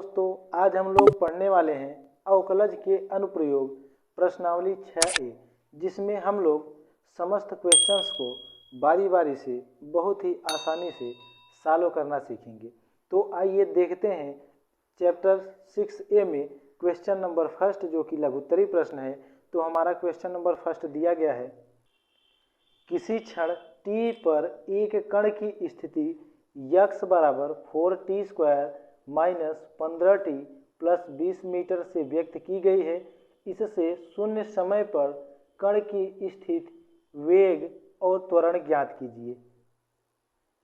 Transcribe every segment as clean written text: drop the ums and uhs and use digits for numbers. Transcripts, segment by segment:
दोस्तों, आज हम लोग पढ़ने वाले हैं अवकलज के अनुप्रयोग प्रश्नावली 6A, जिसमें हम लोग समस्त क्वेश्चंस को बारी बारी से बहुत ही आसानी से सॉल्व करना सीखेंगे। तो आइए देखते हैं चैप्टर 6A में क्वेश्चन नंबर फर्स्ट, जो कि लघुत्तरी प्रश्न है। तो हमारा क्वेश्चन नंबर फर्स्ट दिया गया है, किसी क्षण t पर एक कण की स्थिति x बराबर 4t² minus 15t plus 20 metre से व्यक्त की गई है। इससे शून्य समय पर कण की स्थिति, वेग और त्वरण ज्ञात कीजिए।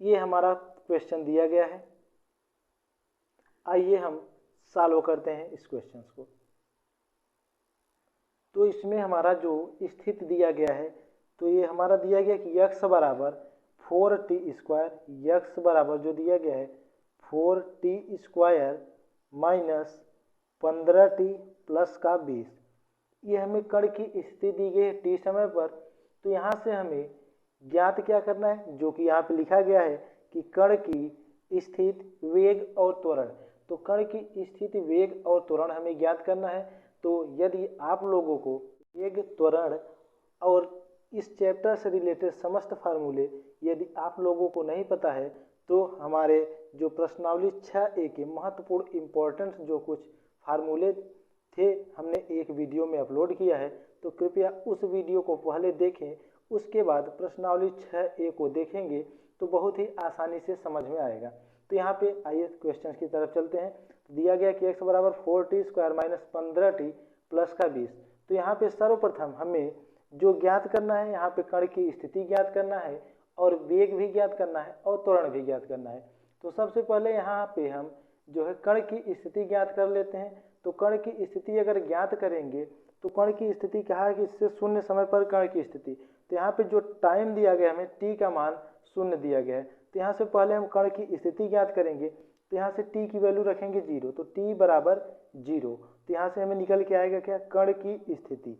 ये हमारा क्वेश्चन दिया गया है। आइए हम सॉल्व करते हैं इस क्वेश्चन को। तो इसमें हमारा जो स्थिति दिया गया है, तो ये हमारा दिया गया कि x बराबर 4t², x बराबर जो दिया गया है 4t² माइनस 15t प्लस का 20। ये हमें कण की स्थिति दी गई है t समय पर। तो यहाँ से हमें ज्ञात क्या करना है, जो कि यहाँ पे लिखा गया है कि कण की स्थिति, वेग और त्वरण। तो कण की स्थिति, वेग और त्वरण हमें ज्ञात करना है। तो यदि आप लोगों को वेग, त्वरण और इस चैप्टर से रिलेटेड समस्त फार्मूले यदि आप लोगों को नहीं पता है, तो हमारे जो प्रश्नावली 6A के महत्वपूर्ण इम्पोर्टेंट जो कुछ फार्मूले थे, हमने एक वीडियो में अपलोड किया है। तो कृपया उस वीडियो को पहले देखें, उसके बाद प्रश्नावली 6A को देखेंगे तो बहुत ही आसानी से समझ में आएगा। तो यहाँ पे आइए क्वेश्चन की तरफ चलते हैं। दिया गया कि x बराबर 4t² माइनस 15t प्लस का 20। तो यहाँ पे सर्वप्रथम हमें जो ज्ञात करना है, यहाँ पे कण की स्थिति ज्ञात करना है और वेग भी ज्ञात करना है और त्वरण भी ज्ञात करना है। तो सबसे पहले यहाँ पे हम जो है कण की स्थिति ज्ञात कर लेते हैं। तो कण की स्थिति अगर ज्ञात करेंगे, तो कण की स्थिति कहा है कि इससे शून्य समय पर कण की स्थिति। तो यहाँ पे जो टाइम दिया गया, हमें t का मान 0 दिया गया है। तो यहाँ से पहले हम कण की स्थिति ज्ञात करेंगे। तो यहाँ से t की वैल्यू रखेंगे 0, तो t बराबर 0। तो यहाँ से हमें निकल के आएगा क्या, कण की स्थिति।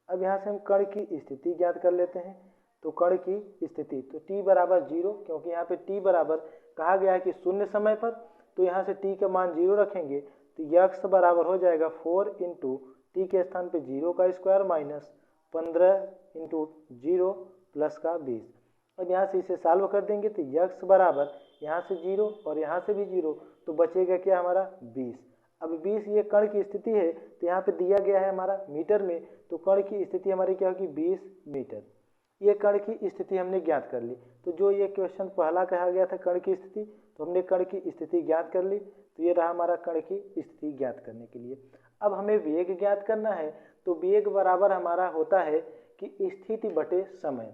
अब यहाँ से हम कण की स्थिति ज्ञात कर लेते हैं। तो कण की स्थिति, तो t बराबर 0, क्योंकि यहाँ पे t बराबर कहा गया है कि शून्य समय पर। तो यहाँ से t का मान 0 रखेंगे, तो x बराबर हो जाएगा 4 इंटू t के स्थान पे 0 का स्क्वायर माइनस 15 इंटू 0 प्लस का 20। अब यहाँ से इसे सॉल्व कर देंगे, तो x बराबर यहाँ से 0 और यहाँ से भी 0, तो बचेगा क्या हमारा 20। अब 20 ये कण की स्थिति है, तो यहाँ पे दिया गया है हमारा मीटर में। तो कण की स्थिति हमारी क्या होगी, 20 मीटर। ये कण की स्थिति हमने ज्ञात कर ली। तो जो ये क्वेश्चन पहला कहा गया था कण की स्थिति, तो हमने कण की स्थिति ज्ञात कर ली। तो ये रहा हमारा कण की स्थिति ज्ञात करने के लिए। अब हमें वेग ज्ञात करना है। तो वेग बराबर हमारा होता है कि स्थिति बटे समय।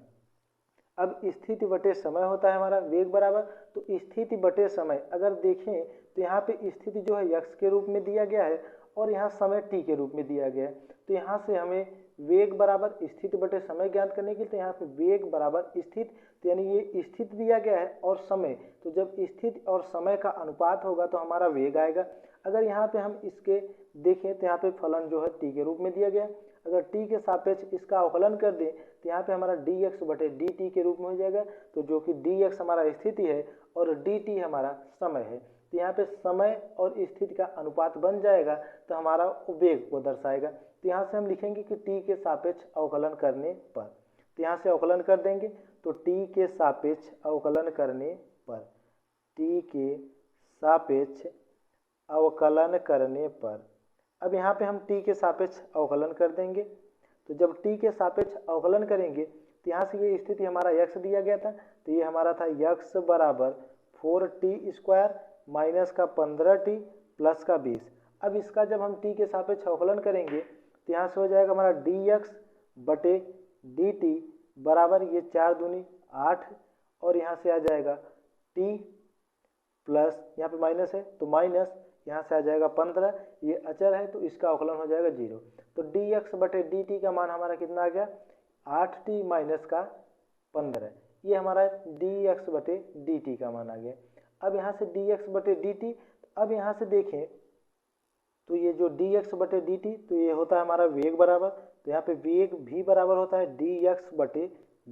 अब स्थिति बटे समय होता है हमारा वेग बराबर, तो स्थिति बटे समय अगर देखें तो यहाँ पे स्थिति जो है x के रूप में दिया गया है और यहाँ समय t के रूप में दिया गया है। तो यहाँ से हमें वेग बराबर स्थिति बटे समय ज्ञात करने के लिए, तो यहाँ पे वेग बराबर स्थिति, तो यानी ये स्थिति दिया गया है और समय, तो जब स्थिति और समय का अनुपात होगा तो हमारा वेग आएगा। अगर यहाँ पे हम इसके देखें तो यहाँ पे फलन जो है t के रूप में दिया गया है। अगर t के सापेक्ष इसका अवकलन कर दें तो यहाँ पे हमारा dx बटे dt के रूप में हो जाएगा। तो जो कि dx हमारा स्थिति है और dt हमारा समय है। तो यहाँ पे समय और स्थिति का अनुपात बन जाएगा, तो हमारा वेग को दर्शाएगा। तो यहाँ से हम लिखेंगे कि t के सापेक्ष अवकलन करने पर। तो यहाँ से अवकलन कर देंगे, तो t के सापेक्ष अवकलन करने पर, t के सापेक्ष अवकलन करने पर। अब यहाँ पे हम t के सापेक्ष अवकलन कर देंगे। तो जब t के सापेक्ष अवकलन करेंगे, तो यहाँ से ये स्थिति हमारा x दिया गया था, तो ये हमारा था x बराबर 4t² माइनस का 15t प्लस का 20। अब इसका जब हम t के सापेक्ष अवकलन करेंगे, तो यहाँ से हो जाएगा हमारा dx बटे dt बराबर ये 4 दूनी 8, और यहाँ से आ जाएगा t प्लस, यहाँ पे माइनस है तो माइनस, यहाँ से आ जाएगा 15, ये अचर है तो इसका अवकलन हो जाएगा 0। तो dx बटे dt का मान हमारा कितना आ गया, 8t माइनस का 15। ये हमारा dx बटे dt का मान आ गया। अब यहाँ से dx बटे dt, अब यहाँ से देखें तो ये जो dx बटे dt, तो ये होता है हमारा वेग बराबर। तो यहाँ पे वेग भी बराबर होता है dx बटे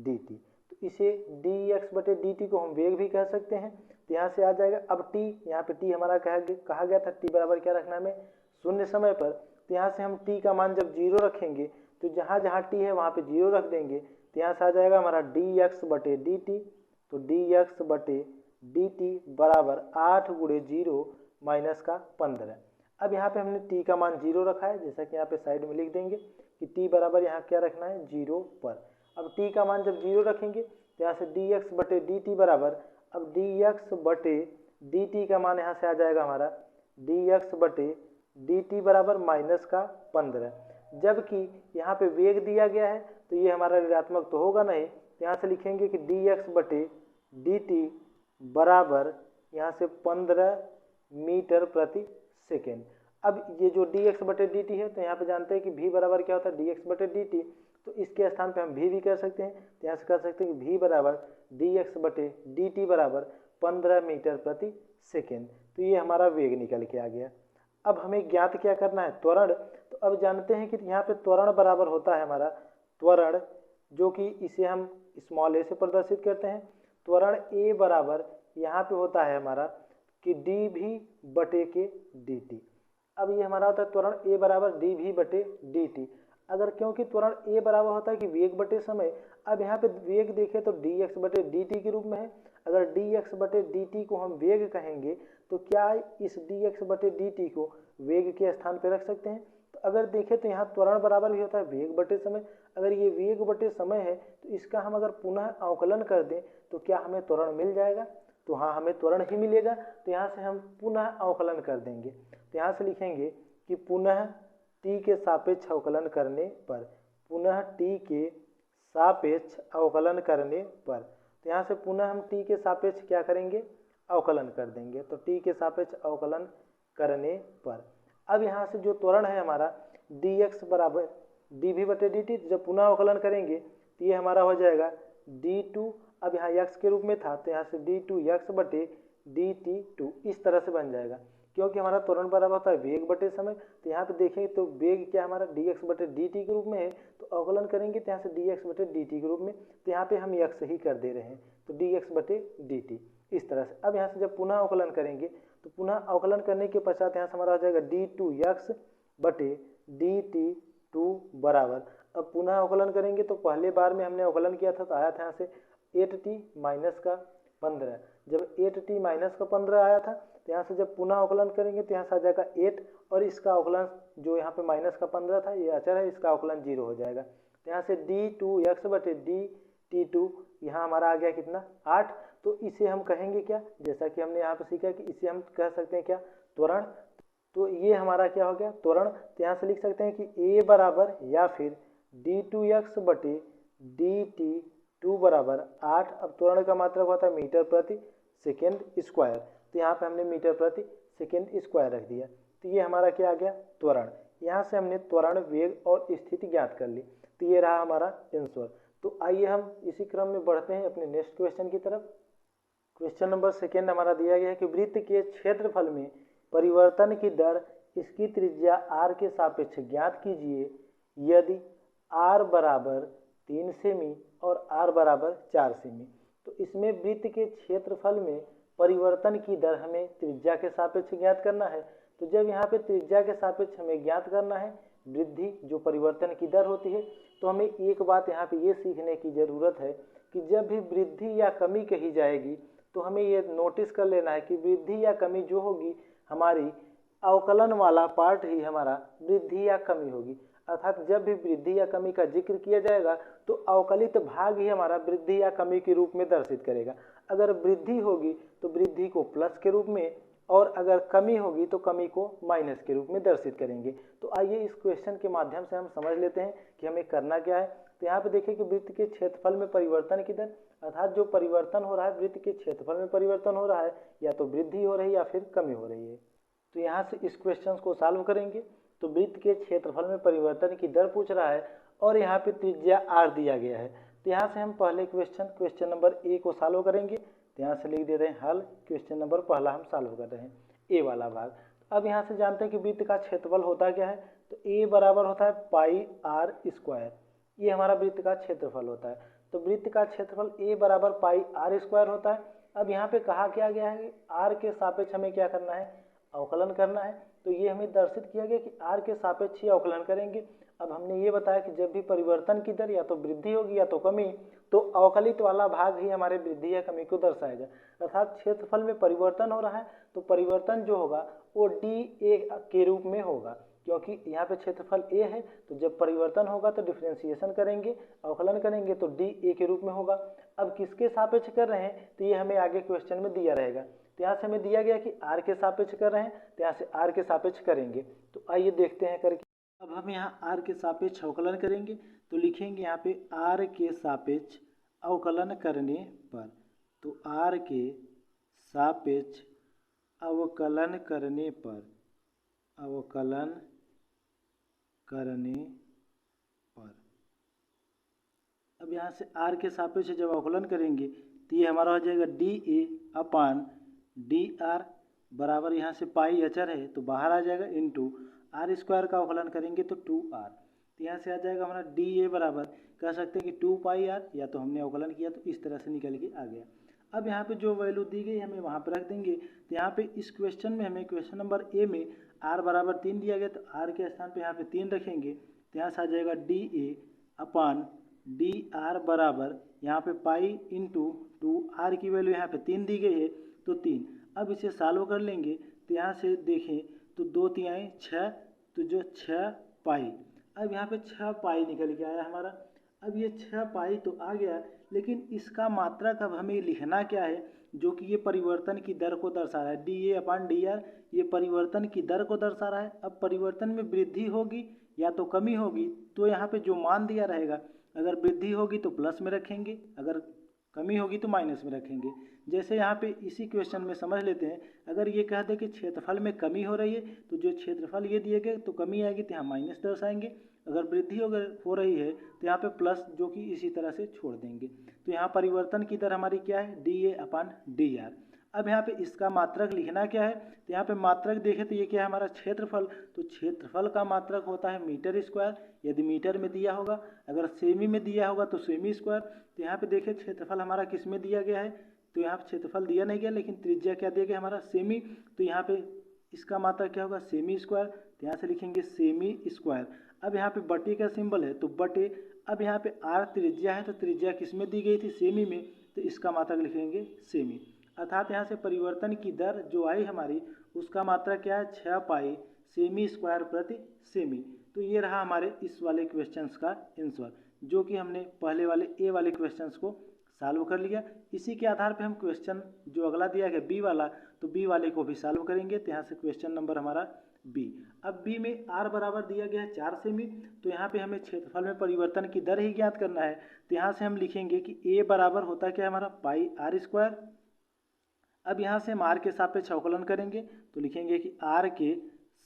dt। तो इसे dx बटे dt को हम वेग भी कह सकते हैं। तो यहाँ से आ जाएगा। अब टी, यहाँ पे टी हमारा कहा गया था टी बराबर क्या रखना है हमें, शून्य समय पर। तो यहाँ से हम टी का मान जब 0 रखेंगे तो जहाँ जहाँ टी है वहाँ पे 0 रख देंगे। तो यहाँ से आ जाएगा हमारा dx बटे dt। तो dx बटे dt बराबर 8 गुणे 0 माइनस का 15। अब यहाँ पे हमने t का मान 0 रखा है, जैसा कि यहाँ पे साइड में लिख देंगे कि t बराबर यहाँ क्या रखना है 0 पर। अब t का मान जब 0 रखेंगे तो यहाँ से dx बटे dt बराबर, अब dx बटे dt का मान यहाँ से आ जाएगा हमारा dx बटे dt बराबर माइनस का 15। जबकि यहाँ पे वेग दिया गया है तो ये हमारा ऋणात्मक तो होगा नहीं। तो यहाँ से लिखेंगे कि dx बटे dt बराबर यहाँ से 15 मीटर प्रति सेकेंड। अब ये जो dx बटे dt है तो यहाँ पे जानते हैं कि v बराबर क्या होता है dx बटे dt, तो इसके स्थान पे हम v भी कर सकते हैं। तो यहाँ से कर सकते हैं कि v बराबर dx बटे dt बराबर 15 मीटर प्रति सेकेंड। तो ये हमारा वेग निकल के आ गया। अब हमें ज्ञात क्या करना है, त्वरण। तो अब जानते हैं कि यहाँ पे त्वरण बराबर होता है हमारा त्वरण, जो कि इसे हम स्मॉल a से प्रदर्शित करते हैं। त्वरण a बराबर यहाँ पे होता है हमारा कि dv बटे के dt। अब ये हमारा होता है त्वरण a बराबर dv बटे dt। अगर क्योंकि त्वरण a बराबर होता है कि वेग बटे समय, अब यहाँ पे वेग देखें तो dx बटे dt के रूप में है। अगर dx बटे dt को हम वेग कहेंगे तो क्या इस dx बटे dt को वेग के स्थान पे रख सकते हैं। तो अगर देखें तो यहाँ त्वरण बराबर भी होता है वेग बटे समय। अगर ये वेग बटे समय है तो इसका हम अगर पुनः अवकलन कर दें तो क्या हमें त्वरण मिल जाएगा, तो हाँ हमें त्वरण ही मिलेगा। तो यहाँ से हम पुनः अवकलन कर देंगे। तो यहाँ से लिखेंगे कि पुनः t के सापेक्ष अवकलन करने पर, पुनः t के सापेक्ष अवकलन करने पर। तो यहाँ से पुनः हम t के सापेक्ष क्या करेंगे, अवकलन कर देंगे। तो t के सापेक्ष अवकलन करने पर अब यहाँ से जो त्वरण है हमारा dx बराबर dv बटे dt, जब पुनः अवकलन करेंगे तो ये हमारा हो जाएगा d2। अब यहाँ x के रूप में था तो यहाँ से d2x बटे dt2 इस तरह से बन जाएगा। क्योंकि हमारा त्वरण बराबर होता है वेग बटे समय। तो यहाँ पे देखेंगे तो वेग क्या हमारा dx बटे dt के रूप में है, तो अवकलन करेंगे तो यहाँ से dx बटे dt के रूप में, तो यहाँ पे हम x ही कर दे रहे हैं। तो dx बटे dt इस तरह से। अब यहाँ से जब पुनः अवकलन करेंगे तो पुनः अवकलन करने के पश्चात यहाँ से हमारा हो जाएगा d2x बटे dt2 बराबर, अब पुनः अवकलन करेंगे तो पहले बार में हमने अवकलन किया था तो आया था यहाँ से 8t माइनस का 15। जब 8t माइनस का 15 आया था तो यहाँ से जब पुनः अवकलन करेंगे तो यहाँ से आ जाएगा 8, और इसका अवकलन जो यहाँ पे माइनस का 15 था ये अचर है, इसका अवकलन 0 हो जाएगा। तो यहाँ से d2x बटे dt2 यहाँ हमारा आ गया कितना 8। तो इसे हम कहेंगे क्या, जैसा कि हमने यहाँ पे सीखा कि इसे हम कह सकते हैं क्या, त्वरण। तो ये हमारा क्या हो गया त्वरण। तो यहाँ से लिख सकते हैं कि a बराबर या फिर d2x बटे dt2 बराबर 8। अब त्वरण का मात्रक होता है मीटर प्रति सेकेंड स्क्वायर, तो यहाँ पे हमने मीटर प्रति सेकेंड स्क्वायर रख दिया। तो ये हमारा क्या आ गया त्वरण। यहाँ से हमने त्वरण, वेग और स्थिति ज्ञात कर ली। तो ये रहा हमारा आंसर। तो आइए हम इसी क्रम में बढ़ते हैं अपने नेक्स्ट क्वेश्चन की तरफ। क्वेश्चन नंबर 2 हमारा दिया गया है कि वृत्त के क्षेत्रफल में परिवर्तन की दर इसकी त्रिज्या r के सापेक्ष ज्ञात कीजिए यदि r बराबर 3 सेमी और r बराबर 4 सेमी। तो इसमें वृत्त के क्षेत्रफल में परिवर्तन की दर हमें त्रिज्या के सापेक्ष ज्ञात करना है। तो जब यहाँ पे त्रिज्या के सापेक्ष हमें ज्ञात करना है वृद्धि जो परिवर्तन की दर होती है, तो हमें एक बात यहाँ पे ये सीखने की ज़रूरत है कि जब भी वृद्धि या कमी कही जाएगी तो हमें ये नोटिस कर लेना है कि वृद्धि या कमी जो होगी हमारी अवकलन वाला पार्ट ही हमारा वृद्धि या कमी होगी। अर्थात जब भी वृद्धि या कमी का जिक्र किया जाएगा तो अवकलित भाग ही हमारा वृद्धि या कमी के रूप में दर्शित करेगा। अगर वृद्धि होगी तो वृद्धि को प्लस के रूप में, और अगर कमी होगी तो कमी को माइनस के रूप में दर्शित करेंगे। तो आइए इस क्वेश्चन के माध्यम से हम समझ लेते हैं कि हमें करना क्या है। तो यहाँ पे देखिए कि वृत्त के क्षेत्रफल में परिवर्तन की दर, अर्थात जो परिवर्तन हो रहा है वृत्त के क्षेत्रफल में परिवर्तन हो रहा है, या तो वृद्धि हो रही है या फिर कमी हो रही है। तो यहाँ से इस क्वेश्चन को सॉल्व करेंगे। तो वृत्त के क्षेत्रफल में परिवर्तन की दर पूछ रहा है और यहाँ पे त्रिज्या r दिया गया है। तो यहाँ से हम पहले क्वेश्चन नंबर a को सॉल्व करेंगे। तो यहाँ से लिख दे रहे हैं हल। क्वेश्चन नंबर पहला हम सॉल्व कर रहे हैं a वाला भाग। अब यहाँ से जानते हैं कि वृत्त का क्षेत्रफल होता क्या है। तो a बराबर होता है पाई आर स्क्वायर, ये हमारा वृत्त का क्षेत्रफल होता है। तो वृत्त का क्षेत्रफल a बराबर पाई आर स्क्वायर होता है। अब यहाँ पे कहा क्या गया है कि r के सापेक्ष हमें क्या करना है, अवकलन करना है। तो ये हमें दर्शित किया गया कि r के सापेक्ष ही अवकलन करेंगे। अब हमने ये बताया कि जब भी परिवर्तन की दर या तो वृद्धि होगी या तो कमी, तो अवकलित वाला भाग ही हमारे वृद्धि या कमी को दर्शाएगा। अर्थात क्षेत्रफल में परिवर्तन हो रहा है तो परिवर्तन जो होगा वो dA के रूप में होगा, क्योंकि यहाँ पे क्षेत्रफल a है। तो जब परिवर्तन होगा तो डिफ्रेंसिएशन करेंगे, अवकलन करेंगे तो dA के रूप में होगा। अब किसके सापेक्ष कर रहे हैं तो ये हमें आगे क्वेश्चन में दिया रहेगा। तो यहाँ से हमें दिया गया कि r के सापेक्ष कर रहे हैं, तो यहाँ से r के सापेक्ष करेंगे। तो आइए देखते हैं करके। अब हम यहाँ r के सापेक्ष अवकलन करेंगे तो लिखेंगे यहाँ पे r के सापेक्ष अवकलन करने पर। तो r के सापेक्ष अवकलन करने पर, अवकलन करने पर, अब यहाँ से r के सापेक्ष जब अवकलन करेंगे तो ये हमारा हो जाएगा dA अपान dr बराबर, यहाँ से पाई अचर है तो बाहर आ जाएगा, इंटू r स्क्वायर का अवकलन करेंगे तो 2r। तो यहाँ से आ जाएगा हमारा dA बराबर, कह सकते हैं कि 2 पाई r, या तो हमने अवकलन किया तो इस तरह से निकल के आ गया। अब यहाँ पे जो वैल्यू दी गई हमें वहाँ पर रख देंगे। तो यहाँ पे इस क्वेश्चन में हमें क्वेश्चन नंबर ए में r बराबर 3 दिया गया, तो r के स्थान पे यहाँ पे 3 रखेंगे। तो यहाँ से आ जाएगा dA अपान dr बराबर, यहाँ पे पाई इंटू 2r की वैल्यू यहाँ पे 3 दी गई है तो 3। अब इसे सॉल्व कर लेंगे तो यहाँ से देखें तो 2 3 6, तो जो 6 पाई, अब यहाँ पे 6 पाई निकल के आया हमारा। अब ये 6 पाई तो आ गया, लेकिन इसका मात्रक अब हमें लिखना क्या है, जो कि ये परिवर्तन की दर को दर्शा रहा है। dA अपान dr ये परिवर्तन की दर को दर्शा रहा है। अब परिवर्तन में वृद्धि होगी या तो कमी होगी, तो यहाँ पे जो मान दिया रहेगा, अगर वृद्धि होगी तो प्लस में रखेंगे, अगर कमी होगी तो माइनस में रखेंगे। जैसे यहाँ पे इसी क्वेश्चन में समझ लेते हैं, अगर ये कह दे कि क्षेत्रफल में कमी हो रही है तो जो क्षेत्रफल ये दिए गए तो कमी आएगी तो यहाँ माइनस दर्शाएंगे, अगर वृद्धि हो रही है तो यहाँ पे प्लस, जो कि इसी तरह से छोड़ देंगे। तो यहाँ परिवर्तन की दर हमारी क्या है, dA अपान dr। अब यहाँ पे इसका मात्रक लिखना क्या है, तो यहाँ पे मात्रक देखें तो ये क्या है हमारा क्षेत्रफल। तो क्षेत्रफल का मात्रक होता है मीटर स्क्वायर, यदि मीटर में दिया होगा, अगर सेमी में दिया होगा तो सेमी स्क्वायर। तो यहाँ पे देखें क्षेत्रफल हमारा किस में दिया गया है, तो यहाँ पे क्षेत्रफल दिया नहीं गया, लेकिन त्रिज्या क्या दिया गया हमारा, सेमी। तो यहाँ पे इसका मात्रक क्या होगा, सेमी स्क्वायर। तो यहाँ से लिखेंगे सेमी स्क्वायर। अब यहाँ पे बटे का सिंबल है तो बटे, अब यहाँ पे r त्रिज्या है तो त्रिज्या किस में दी गई थी, सेमी में, तो इसका मात्रक लिखेंगे सेमी। अर्थात यहाँ से परिवर्तन की दर जो आई हमारी, उसका मात्रक क्या है, 6 पाई सेमी स्क्वायर प्रति सेमी। तो ये रहा हमारे इस वाले क्वेश्चंस का आंसर, जो कि हमने पहले वाले ए वाले क्वेश्चंस को सॉल्व कर लिया। इसी के आधार पे हम क्वेश्चन जो अगला दिया गया बी वाला, तो बी वाले को भी सॉल्व करेंगे। तो यहाँ से क्वेश्चन नंबर हमारा बी। अब बी में r बराबर दिया गया है 4 सेमी, तो यहाँ पे हमें क्षेत्रफल में परिवर्तन की दर ही ज्ञात करना है। तो यहाँ से हम लिखेंगे कि a बराबर होता क्या है हमारा, पाई r स्क्वायर। अब यहाँ से हम r के सापेक्ष अवकलन करेंगे तो लिखेंगे कि r के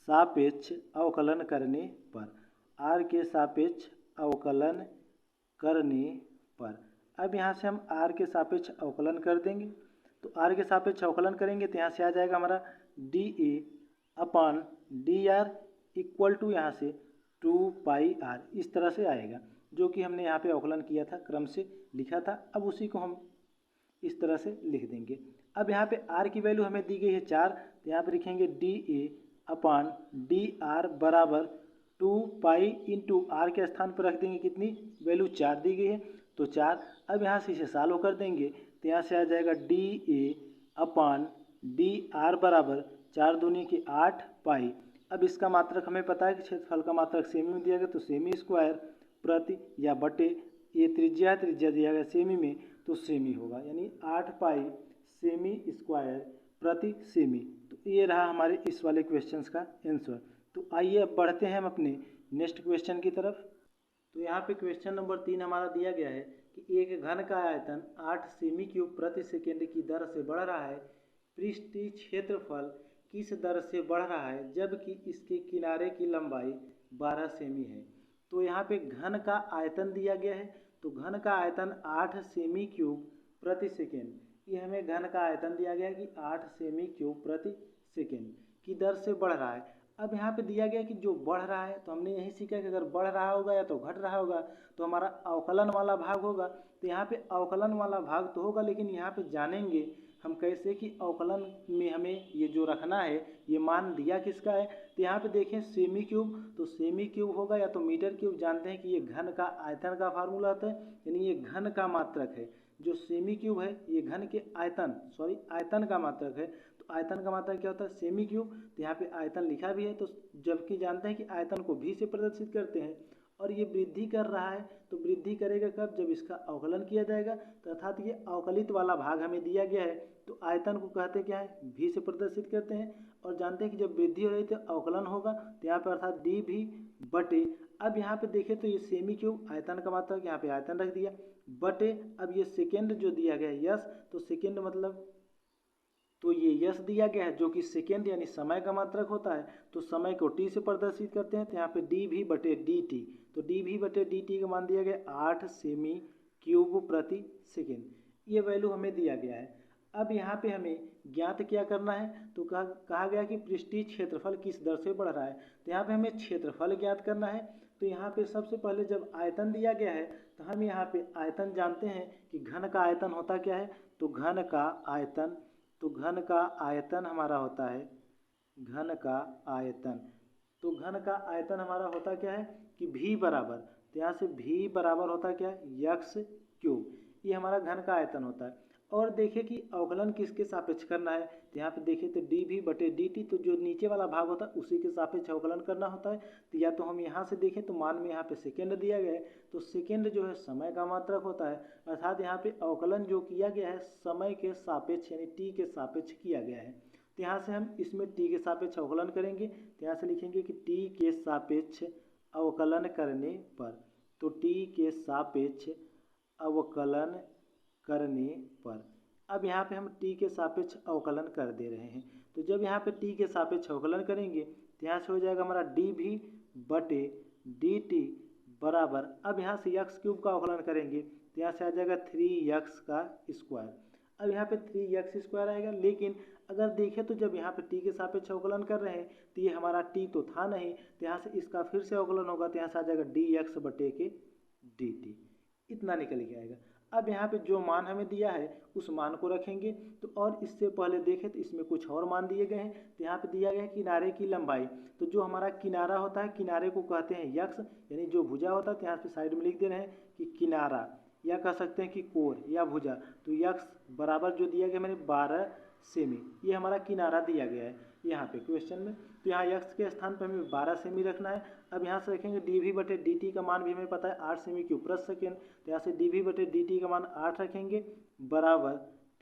सापेक्ष अवकलन करने पर, r के सापेक्ष अवकलन करने पर। अब यहाँ से हम r के सापेक्ष अवकलन कर देंगे, तो r के सापेक्ष अवकलन करेंगे तो यहाँ से आ जाएगा हमारा dA अपान dr इक्वल टू यहाँ से 2 पाई r, इस तरह से आएगा, जो कि हमने यहाँ पे अवकलन किया था, क्रम से लिखा था। अब उसी को हम इस तरह से लिख देंगे। अब यहाँ पे r की वैल्यू हमें दी गई है 4, तो यहाँ पे लिखेंगे dA अपान dr बराबर 2 पाई इंटू r के स्थान पर रख देंगे कितनी वैल्यू, 4 दी गई है तो 4। अब यहाँ से इसे सॉल्व कर देंगे तो यहाँ से आ जाएगा dA अपान dr बराबर 4 दूनी के 8 पाई। अब इसका मात्रक हमें पता है कि क्षेत्रफल का मात्रक सेमी में दिया गया, तो सेमी स्क्वायर प्रति या बटे, ये त्रिज्या है, त्रिज्या दिया गया सेमी में तो सेमी होगा, यानी 8 पाई सेमी स्क्वायर प्रति सेमी। तो ये रहा हमारे इस वाले क्वेश्चंस का आंसर। तो आइए अब बढ़ते हैं हम अपने नेक्स्ट क्वेश्चन की तरफ। तो यहाँ पे क्वेश्चन नंबर 3 हमारा दिया गया है कि एक घन का आयतन 8 सेमी क्यूब प्रति सेकेंड की दर से बढ़ रहा है, पृष्ठीय क्षेत्रफल किस दर से बढ़ रहा है जबकि इसके किनारे की लंबाई 12 सेमी है। तो यहाँ पे घन का आयतन दिया गया है, तो घन का आयतन 8 सेमी क्यूब प्रति सेकेंड, ये हमें घन का आयतन दिया गया है कि 8 सेमी क्यूब प्रति सेकेंड की दर से बढ़ रहा है। अब यहाँ पे दिया गया कि जो बढ़ रहा है, तो हमने यही सीखा कि अगर बढ़ रहा होगा या तो घट रहा होगा तो हमारा अवकलन वाला भाग होगा। तो यहाँ पे अवकलन वाला भाग तो होगा, लेकिन यहाँ पे जानेंगे हम कैसे कि अवकलन में हमें ये जो रखना है ये मान दिया किसका है, तो यहाँ पे देखें सेमी क्यूब, तो सेमी क्यूब होगा या तो मीटर क्यूब, जानते हैं कि ये घन का आयतन का फार्मूला होता है, यानी ये घन का मात्रक है। जो सेमी क्यूब है ये घन के आयतन का मात्रक है। तो आयतन का मात्रक क्या होता है, सेमी क्यूब। तो यहाँ पे आयतन लिखा भी है, तो जबकि जानते हैं कि आयतन को भी से प्रदर्शित करते हैं और ये वृद्धि कर रहा है, तो वृद्धि करेगा कब, जब इसका अवकलन किया जाएगा। तो अर्थात ये अवकलित वाला भाग हमें दिया गया है, तो आयतन को कहते क्या है, भी से प्रदर्शित करते हैं। और जानते हैं कि जब वृद्धि हो रही तो अवकलन होगा, तो यहाँ पे अर्थात डी भी बटे, अब यहाँ पे देखें तो ये सेमी क्यूब आयतन का मात्रक, यहाँ पे आयतन रख दिया बटे, अब ये सेकेंड जो दिया गया है यस, तो सेकेंड मतलब तो ये यश दिया गया है जो कि सेकेंड यानी समय का मात्रक होता है, तो समय को टी से प्रदर्शित करते हैं। तो यहाँ पे डी भी बटे डी टी, तो डी भी बटे डी टी का मान दिया गया 8 सेमी क्यूब प्रति सेकेंड, ये वैल्यू हमें दिया गया है। अब यहाँ पे हमें ज्ञात क्या करना है, तो कहा गया कि पृष्ठीय क्षेत्रफल किस दर से बढ़ रहा है, तो यहाँ पे हमें क्षेत्रफल ज्ञात करना है। तो यहाँ पे सबसे पहले जब आयतन दिया गया है तो हम यहाँ पे आयतन जानते हैं कि घन का आयतन होता क्या है, तो घन का आयतन हमारा होता है, घन का आयतन हमारा होता क्या है कि v बराबर, तो यहाँ से v बराबर होता क्या है यक्स क्यूब, ये हमारा घन का आयतन होता है। और देखिए कि अवकलन किसके सापेक्ष करना है, तो यहाँ पे देखिए तो डी भी बटे डी टी, तो जो नीचे वाला भाग होता है उसी के सापेक्ष अवकलन करना होता है। तो या तो हम यहाँ से देखें तो मान में यहाँ पे सेकेंड दिया गया है, तो सेकेंड जो है समय का मात्रक होता है, अर्थात यहाँ पे अवकलन जो किया गया है समय के सापेक्ष यानी टी के सापेक्ष किया गया है। तो यहाँ से हम इसमें टी के सापेक्ष अवकलन करेंगे, तो यहाँ से लिखेंगे कि टी के सापेक्ष अवकलन करने पर, तो टी के सापेक्ष अवकलन करने पर, अब यहाँ पे हम t के सापेक्ष अवकलन कर दे रहे हैं। तो जब यहाँ पे t के सापेक्ष अवकलन करेंगे तो यहाँ से हो जाएगा हमारा डी भी बटे डी टी बराबर, अब यहाँ से यक्स क्यूब का अवकलन करेंगे तो यहाँ से आ जाएगा 3x का स्क्वायर। अब यहाँ पे 3x स्क्वायर आएगा, लेकिन अगर देखें तो जब यहाँ पे t के सापेक्ष अवकलन कर रहे हैं तो ये हमारा t तो था नहीं, तो यहाँ से इसका फिर से अवकलन होगा, तो यहाँ से आ जाएगा dx बटे के dt, इतना निकल के आएगा। अब यहाँ पे जो मान हमें दिया है उस मान को रखेंगे, तो और इससे पहले देखें तो इसमें कुछ और मान दिए गए हैं। तो यहाँ पे दिया गया है किनारे की लंबाई, तो जो हमारा किनारा होता है किनारे को कहते हैं यक्स, यानी जो भुजा होता है, तो यहाँ पे साइड में लिख दे रहे हैं कि किनारा, या कह सकते हैं कि कोर या भुजा, तो यक्स बराबर जो दिया गया मैंने 12 सेमी, ये हमारा किनारा दिया गया है यहाँ पे क्वेश्चन में। तो यहाँ यक्स के स्थान पर हमें 12 सेमी रखना है। अब यहाँ से रखेंगे डी वी बटे डी टी का मान भी हमें पता है 8 सेमी क्यूब प्रति सेकेंड, तो यहाँ से डी वी बटे डी टी का मान 8 रखेंगे बराबर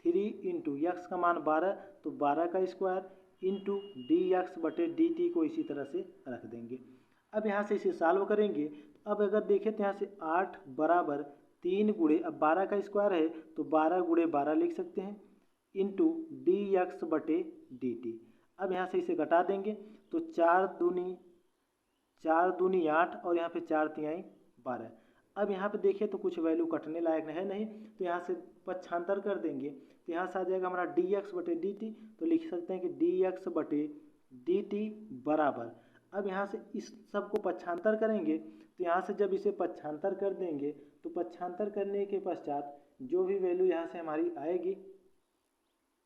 3 इंटू यक्स का मान 12, तो 12 का स्क्वायर इंटू डी यक्स बटे डी टी को इसी तरह से रख देंगे। अब यहाँ से इसे सॉल्व करेंगे, अब अगर देखें तो यहाँ से 8 बराबर 3 गुणे, अब 12 का स्क्वायर है तो 12 गुणे 12 लिख सकते हैं इंटू डी यक्स बटे डी टी। अब यहाँ से इसे घटा देंगे तो 4 दूनी 8 और यहाँ पे 4 तिहाई 12। अब यहाँ पे देखिए तो कुछ वैल्यू कटने लायक है नहीं, तो यहाँ से पक्षांतर कर देंगे, तो यहाँ से आ जाएगा हमारा डी एक्स बटे डी टी, तो लिख सकते हैं कि डी एक्स बटे डी टी बराबर, अब यहाँ से इस सब को पक्षांतर करेंगे, तो यहाँ से जब इसे पक्षांतर कर देंगे तो पक्षांतर करने के पश्चात जो भी वैल्यू यहाँ से हमारी आएगी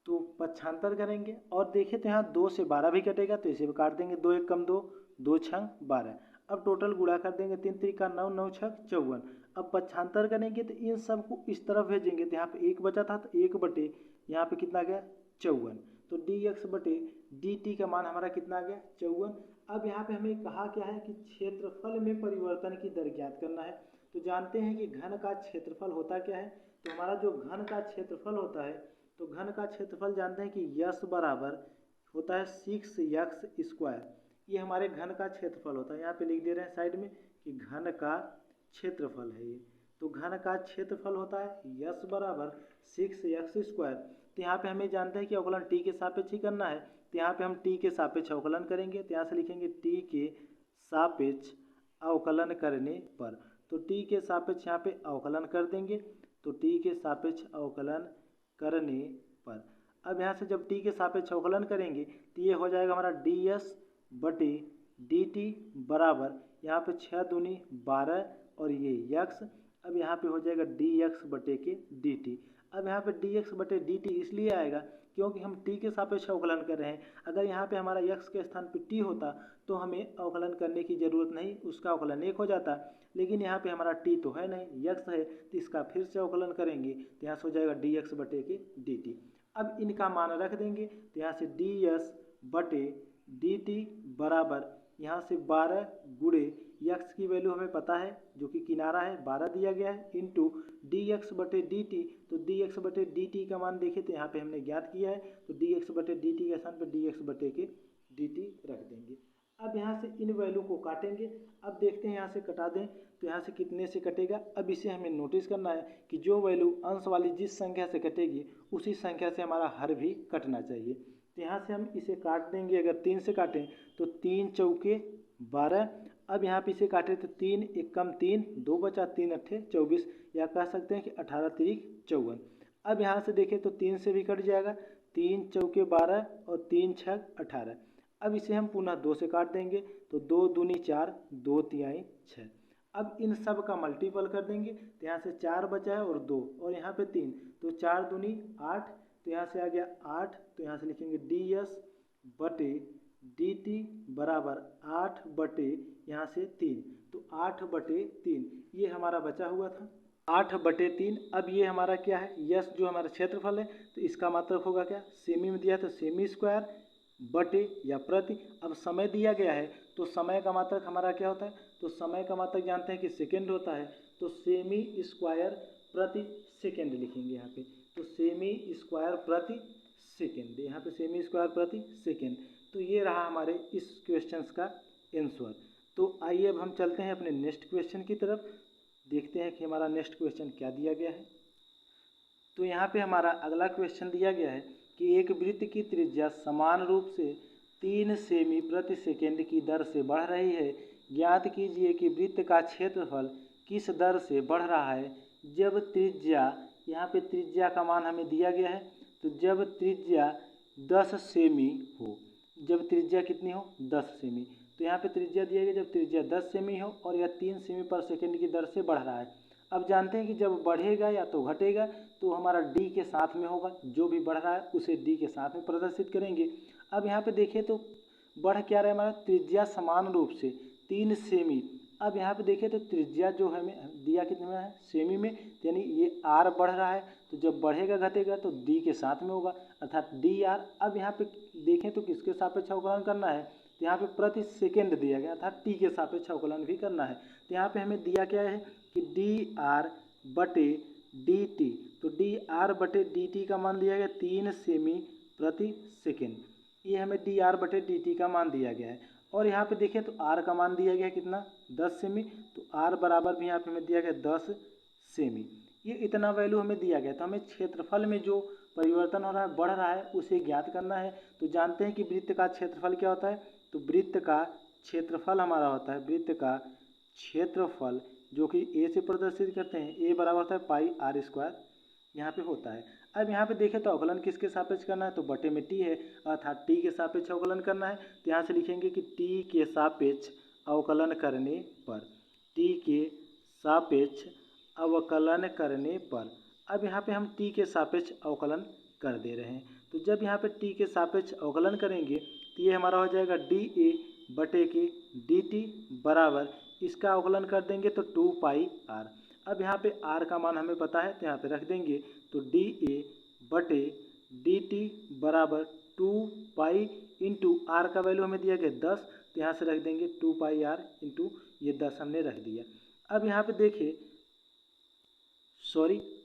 तो पक्षांतर करेंगे, और देखिए तो यहाँ 2 से 12 भी कटेगा, तो इसे भी काट देंगे, 2 1 कम 2, 2 6 12। अब टोटल गुणा कर देंगे, 3 3 का 9, 9 6 54। अब पक्षांतर करेंगे तो इन सब को इस तरफ भेजेंगे, तो यहाँ पे 1 बचा था तो 1 बटे यहाँ पे कितना गया 54, तो डी एक्स बटे डी टी का मान हमारा कितना गया 54। अब यहाँ पे हमें कहा क्या है कि क्षेत्रफल में परिवर्तन की दर ज्ञात करना है। तो जानते हैं कि घन का क्षेत्रफल होता क्या है, तो हमारा जो घन का क्षेत्रफल होता है, तो घन का क्षेत्रफल जानते हैं कि यस बराबर होता है 6x स्क्वायर, ये हमारे घन का क्षेत्रफल होता है। यहाँ पे लिख दे रहे हैं साइड में कि घन का क्षेत्रफल है ये, तो घन का क्षेत्रफल होता है यस बराबर 6x स्क्वायर। तो यहाँ पे हमें जानते हैं कि अवकलन टी के सापेक्ष ही करना है, तो यहाँ पे हम टी के सापेक्ष अवकलन करेंगे, तो यहाँ से लिखेंगे टी के सापेक्ष अवकलन करने पर, तो टी के सापेक्ष यहाँ पे अवकलन कर देंगे, तो टी के सापेक्ष अवकलन करने पर, अब यहाँ से जब t के सापेक्ष अवकलन करेंगे तो ये हो जाएगा हमारा डी एस बटे डी टी बराबर, यहाँ पे 6 दूनी 12 और ये यक्स, अब यहाँ पे हो जाएगा डी एक्स बटे के डी टी। अब यहाँ पे dx/dt इसलिए आएगा क्योंकि हम t के सापेक्ष अवकलन कर रहे हैं। अगर यहाँ पे हमारा x के स्थान पे t होता तो हमें अवकलन करने की ज़रूरत नहीं, उसका अवकलन 1 हो जाता। लेकिन यहाँ पे हमारा t तो है नहीं, x है, तो इसका फिर से अवकलन करेंगे तो यहाँ से हो जाएगा dx/dt। अब इनका मान रख देंगे तो यहाँ से ds/dt बराबर यहाँ से 12 गुणे x की वैल्यू हमें पता है जो कि किनारा है 12 दिया गया है, इंटू dx/dt। तो dx/dt का मान देखें तो यहाँ पे हमने ज्ञात किया है, तो dx/dt के स्थान पर dx/dt रख देंगे। अब यहाँ से इन वैल्यू को काटेंगे। अब देखते हैं यहाँ से कटा दें तो यहाँ से कितने से कटेगा। अब इसे हमें नोटिस करना है कि जो वैल्यू अंश वाली जिस संख्या से कटेगी उसी संख्या से हमारा हर भी कटना चाहिए। तो यहाँ से हम इसे काट देंगे। अगर 3 से काटें तो 3 चौके 12। अब यहाँ पे इसे काटें तो 3 एक कम 3, 2 बचा, 3 अट्ठे 24, या कह सकते हैं कि 18 तिरिक 54। अब यहाँ से देखें तो 3 से भी कट जाएगा, 3 चौके 12 और 3 छक 18। अब इसे हम पुनः 2 से काट देंगे तो 2 दूनी 4, 2 तिहाई 6। अब इन सब का मल्टीपल कर देंगे तो यहाँ से 4 बचा है और 2 और यहाँ पे 3, तो 4 दूनी 8, तो यहाँ से आ गया 8। तो यहाँ से लिखेंगे ds/dt बराबर 8/, यहाँ से 3, तो 8/3 ये हमारा बचा हुआ था 8/3। अब ये हमारा क्या है, यस जो हमारा क्षेत्रफल है, तो इसका मात्रक होगा क्या, सेमी में दिया तो सेमी स्क्वायर बटे या प्रति। अब समय दिया गया है तो समय का मात्रक हमारा क्या होता है, तो समय का मात्रक जानते हैं कि सेकेंड होता है, तो सेमी स्क्वायर प्रति सेकेंड लिखेंगे यहाँ पे। तो सेमी स्क्वायर प्रति सेकेंड, यहाँ पे सेमी स्क्वायर प्रति सेकेंड। तो ये रहा हमारे इस क्वेश्चन का आंसर। तो आइए अब हम चलते हैं अपने नेक्स्ट क्वेश्चन की तरफ, देखते हैं कि हमारा नेक्स्ट क्वेश्चन क्या दिया गया है। तो यहाँ पे हमारा अगला क्वेश्चन दिया गया है कि एक वृत्त की त्रिज्या समान रूप से 3 सेमी प्रति सेकेंड की दर से बढ़ रही है। ज्ञात कीजिए कि वृत्त का क्षेत्रफल किस दर से बढ़ रहा है जब त्रिज्या, यहाँ पे त्रिज्या का मान हमें दिया गया है, तो जब त्रिज्या 10 सेमी हो, जब त्रिज्या कितनी हो 10 सेमी। तो यहाँ पे त्रिज्या दिया गया जब त्रिज्या 10 सेमी हो और यह 3 सेमी पर सेकेंड की दर से बढ़ रहा है। अब जानते हैं कि जब बढ़ेगा या तो घटेगा तो हमारा d के साथ में होगा, जो भी बढ़ रहा है उसे d के साथ में प्रदर्शित करेंगे। अब यहाँ पे देखें तो बढ़ क्या रहा है हमारा, त्रिज्या समान रूप से 3 सेमी। अब यहाँ पे देखें तो त्रिज्या जो हमें दिया कितने में है, सेमी में, यानी ये r बढ़ रहा है, तो जब बढ़ेगा घटेगा तो d के साथ में होगा, अर्थात dr। अब यहाँ पे देखें तो किसके सापेक्ष अवकलन करना है, तो यहाँ पे प्रति सेकेंड दिया गया अर्थात t के सापेक्ष अवकलन भी करना है। तो यहाँ पे हमें दिया क्या है कि dr/dt, तो dr/dt का मान दिया गया 3 सेमी प्रति सेकेंड, ये हमें dr/dt का मान दिया गया है। और यहाँ पे देखें तो r का मान दिया गया कितना 10 सेमी, तो r बराबर भी यहाँ पे हमें दिया गया 10 सेमी। ये इतना वैल्यू हमें दिया गया, तो हमें क्षेत्रफल में जो परिवर्तन हो रहा है, बढ़ रहा है, उसे ज्ञात करना है। तो जानते हैं कि वृत्त का क्षेत्रफल क्या होता है, तो वृत्त का क्षेत्रफल हमारा होता है, वृत्त का क्षेत्रफल जो कि a से प्रदर्शित करते हैं, a बराबर होता है पाई r² यहाँ पे होता है। अब यहाँ पे देखें तो अवकलन किसके सापेक्ष करना है, तो बटे में t है, अर्थात t के सापेक्ष अवकलन करना है। तो यहाँ से लिखेंगे कि t के सापेक्ष अवकलन करने पर, t के सापेक्ष अवकलन करने पर। अब यहाँ पे हम t के सापेक्ष अवकलन कर दे रहे हैं, तो जब यहाँ पे t के सापेक्ष अवकलन करेंगे तो ये हमारा हो जाएगा dA/dt बराबर, इसका अवकलन कर देंगे तो 2 पाई r। अब यहाँ पे r का मान हमें पता है, तो यहाँ पे रख देंगे, तो dA/dt बराबर 2 पाई इंटू r का वैल्यू हमें दिया गया 10, तो यहाँ से रख देंगे 2 पाई r इंटू ये 10 हमने रख दिया। अब यहाँ पे देखिए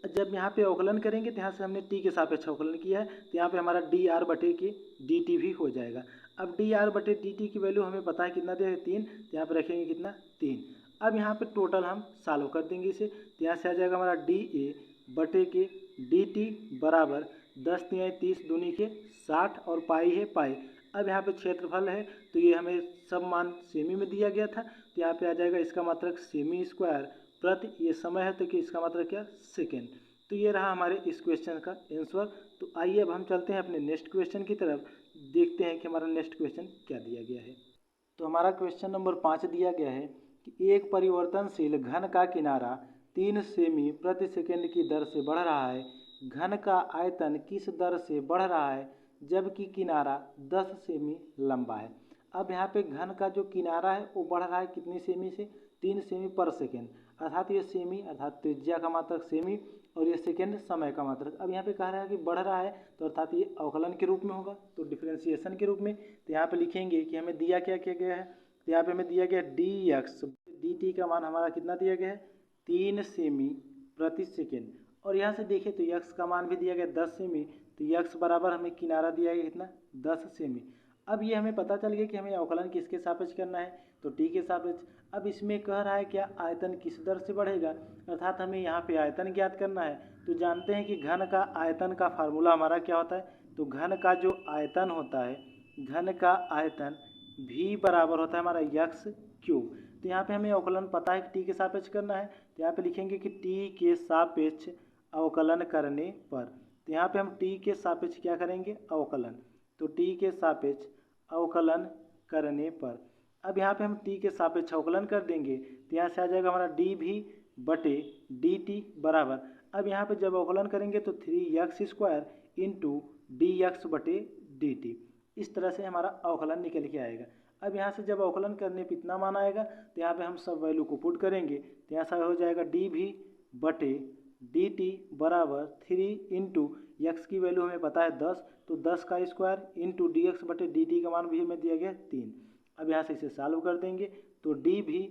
जब यहाँ पे अवकलन करेंगे तो यहाँ से हमने t के सापेक्ष अवकलन किया है, तो यहाँ पे हमारा dr/dt भी हो जाएगा। अब dr/dt की वैल्यू हमें पता है कितना दिया है 3, तो यहाँ पे रखेंगे कितना 3। अब यहाँ पे टोटल हम सॉल्व कर देंगे इसे, तो यहाँ से आ जाएगा हमारा dA/dt बराबर 10 तिहाई 30 दूनी के 60 और पाई है पाई। अब यहाँ पे क्षेत्रफल है तो ये हमें सब मान सेमी में दिया गया था, तो यहाँ पे आ जाएगा इसका मात्रक सेमी स्क्वायर प्रति, ये समय है तो कि इसका मात्रक क्या सेकेंड। तो ये रहा हमारे इस क्वेश्चन का आंसर। तो आइए अब हम चलते हैं अपने नेक्स्ट क्वेश्चन की तरफ, देखते हैं कि हमारा नेक्स्ट क्वेश्चन क्या दिया गया है। तो हमारा क्वेश्चन नंबर 5 दिया गया है कि एक परिवर्तनशील घन का किनारा 3 सेमी प्रति सेकेंड की दर से बढ़ रहा है। घन का आयतन किस दर से बढ़ रहा है जबकि किनारा 10 सेमी लंबा है। अब यहाँ पे घन का जो किनारा है वो बढ़ रहा है कितनी सेमी से, 3 सेमी पर सेकेंड, अर्थात ये सेमी अर्थात त्रिज्या का मात्रक सेमी और ये सेकेंड समय का मात्रक। अब यहाँ पे कह रहा है कि बढ़ रहा है तो अर्थात ये अवकलन के रूप में होगा, तो डिफरेंशिएशन के रूप में। तो यहाँ पे लिखेंगे कि हमें दिया क्या क्या गया है, तो यहाँ पे हमें दिया गया dx dt का मान हमारा कितना दिया गया है 3 सेमी प्रति सेकेंड, और यहाँ से देखें तो x का मान भी दिया गया 10 सेमी, तो x बराबर हमें किनारा दिया गया कितना 10 सेमी। अब ये हमें पता चल गया कि हमें अवकलन किसके सापेक्ष करना है, तो t के सापेक्ष। अब इसमें कह रहा है क्या आयतन किस दर से बढ़ेगा, अर्थात हमें यहाँ पे आयतन ज्ञात करना है। तो जानते हैं कि घन का आयतन का फार्मूला हमारा क्या होता है, तो घन का जो आयतन होता है, घन का आयतन v बराबर होता है हमारा x क्यूब। तो यहाँ पे हमें अवकलन पता है कि t के सापेक्ष करना है, तो यहाँ पे लिखेंगे कि t के सापेक्ष अवकलन करने पर। तो यहाँ पे हम t के सापेक्ष क्या करेंगे अवकलन, तो t के सापेक्ष अवकलन करने पर। अब यहाँ पे हम t के सापेक्ष अवकलन कर देंगे तो यहाँ से आ जाएगा हमारा dv बटे dt बराबर, अब यहाँ पे जब अवकलन करेंगे तो 3x² इंटू dx बटे dt, इस तरह से हमारा अवकलन निकल के आएगा। अब यहाँ से जब अवकलन करने पर इतना मान आएगा तो यहाँ पे हम सब वैल्यू को पुट करेंगे, तो यहाँ से हो जाएगा dv बटे dt बराबर 3 इंटू x की वैल्यू हमें पता है 10, तो 10 का स्क्वायर इंटू dx बटे dt का मान भी हमें दिया गया 3। अब यहाँ से इसे सॉल्व कर देंगे तो dv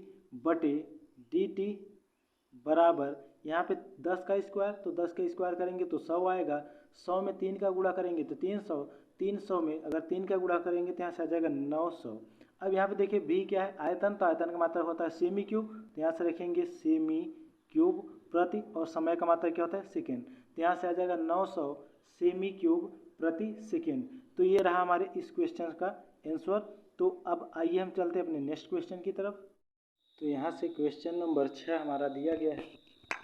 बटे dt बराबर यहाँ पे 10 का स्क्वायर, तो 10 का स्क्वायर करेंगे तो 100 आएगा, 100 में 3 का गुणा करेंगे तो 300, 300 में अगर 3 का गुणा करेंगे तो यहाँ से आ जाएगा 900। अब यहाँ पे देखिए v क्या है आयतन, तो आयतन का मात्रक होता है सेमी क्यूब, तो यहाँ से रखेंगे सेमी क्यूब प्रति, और समय का मात्रक क्या होता है सेकेंड, तो यहाँ से आ जाएगा 900 सेमी क्यूब प्रति सेकेंड। तो ये रहा हमारे इस क्वेश्चन का आंसर। तो अब आइए हम चलते हैं अपने नेक्स्ट क्वेश्चन की तरफ। तो यहाँ से क्वेश्चन नंबर 6 हमारा दिया गया है।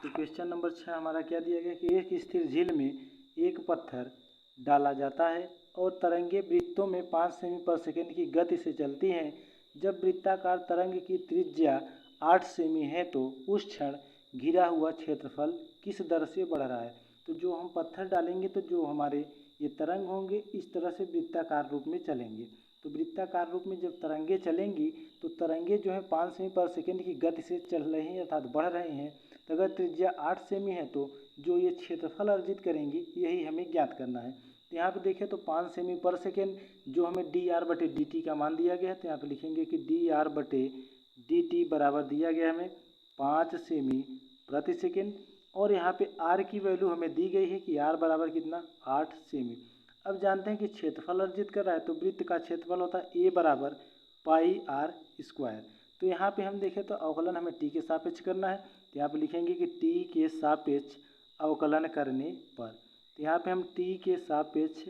तो क्वेश्चन नंबर 6 हमारा क्या दिया गया कि एक स्थिर झील में एक पत्थर डाला जाता है और तरंगे वृत्तों में 5 सेमी पर सेकेंड की गति से चलती हैं। जब वृत्ताकार तरंग की त्रिज्या 8 सेमी है तो उस क्षण घिरा हुआ क्षेत्रफल किस दर से बढ़ रहा है। तो जो हम पत्थर डालेंगे तो जो हमारे ये तरंग होंगे इस तरह से वृत्ताकार रूप में चलेंगे। तो वृत्ताकार रूप में जब तरंगे चलेंगी तो तरंगे जो है 5 सेमी पर सेकेंड की गति से चल रहे हैं अर्थात बढ़ रहे हैं। तो अगर त्रिज्या 8 सेमी है तो जो ये क्षेत्रफल अर्जित करेंगी यही हमें ज्ञात करना है। तो यहाँ पे देखें तो 5 सेमी पर सेकेंड जो हमें dr बटे dt का मान दिया गया है, तो यहाँ पे लिखेंगे कि dr बटे dt बराबर दिया गया हमें 5 सेमी प्रति सेकेंड, और यहाँ पे r की वैल्यू हमें दी गई है कि r बराबर कितना 8 सेमी। अब जानते हैं कि क्षेत्रफल अर्जित कर रहा है तो वृत्त का क्षेत्रफल होता है a बराबर पाई r स्क्वायर। तो यहाँ पे हम देखें तो अवकलन हमें t के सापेक्ष करना है, तो यहाँ पे लिखेंगे कि t के सापेक्ष अवकलन करने पर। तो यहाँ पे हम t के सापेक्ष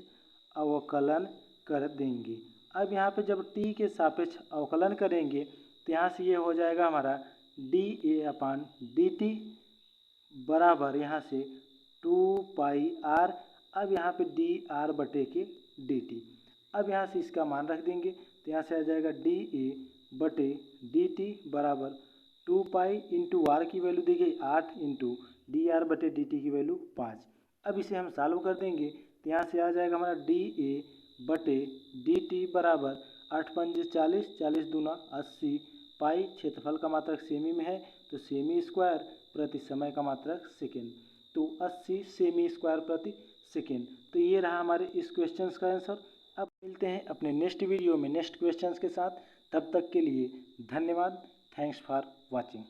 अवकलन कर देंगे। अब यहाँ पे जब t के सापेक्ष अवकलन करेंगे तो यहाँ से ये हो जाएगा हमारा dA/dt बराबर यहाँ से 2 पाई r। अब यहाँ पे dr बटे के dt, अब यहाँ से इसका मान रख देंगे तो यहाँ से आ जाएगा dA बटे dt बराबर 2 पाई इंटू r की वैल्यू दी गई 8 इंटू dr बटे dt की वैल्यू 5। अब इसे हम सॉल्व कर देंगे तो यहाँ से आ जाएगा हमारा dA बटे dt बराबर 8 पंजे 40, 40 दूना 80 पाई, क्षेत्रफल का मात्रक सेमी में है तो सेमी स्क्वायर प्रति समय का मात्रक सेकेंड, तो 80 सेमी स्क्वायर प्रति सेकेंड। तो ये रहा हमारे इस क्वेश्चन का आंसर। अब मिलते हैं अपने नेक्स्ट वीडियो में नेक्स्ट क्वेश्चन के साथ, तब तक के लिए धन्यवाद। Thanks for watching.